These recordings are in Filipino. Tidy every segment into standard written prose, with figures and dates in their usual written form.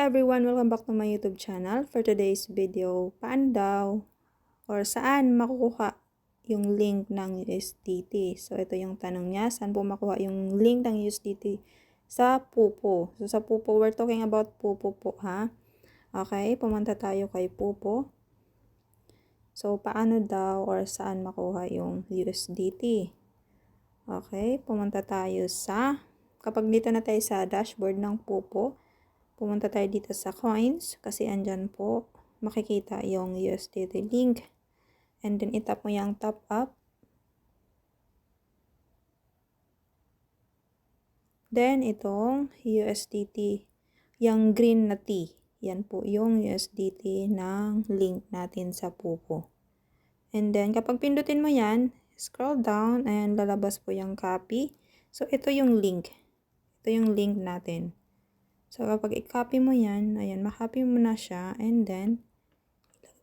everyone, welcome back to my YouTube channel. For today's video, paano daw or saan makukuha yung link ng USDT? So ito yung tanong niya, saan po makuha yung link ng USDT? Sa Pupo. So sa Pupo, we're talking about Pupo po, ha? Okay, pumunta tayo kay Pupo. So paano daw or saan makuha yung USDT? Okay, pumunta tayo kapag dito na tayo sa dashboard ng Pupo, pumunta tayo dito sa coins kasi andyan po makikita yung USDT link. And then itap mo yung top up. Then itong USDT, yung green na T. Yan po yung USDT ng link natin sa Pupo. And then kapag pindutin mo yan, scroll down and lalabas po yung copy. So ito yung link. Ito yung link natin. So, kapag i-copy mo yan, ayan, ma-copy mo na siya, and then,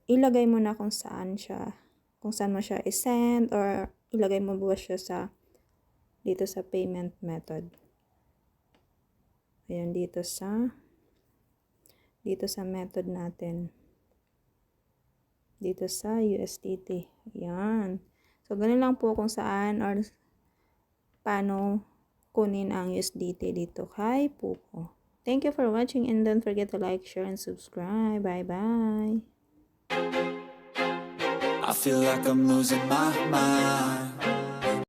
ilagay mo na kung saan mo siya i-send, or ilagay mo ba siya dito sa payment method. Ayan, dito sa method natin. Dito sa USDT. Ayan. So, ganun lang po kung saan, or paano kunin ang USDT dito kay Pupo. Thank you for watching and don't forget to like, share, and subscribe. Bye-bye. I feel like I'm losing my mind.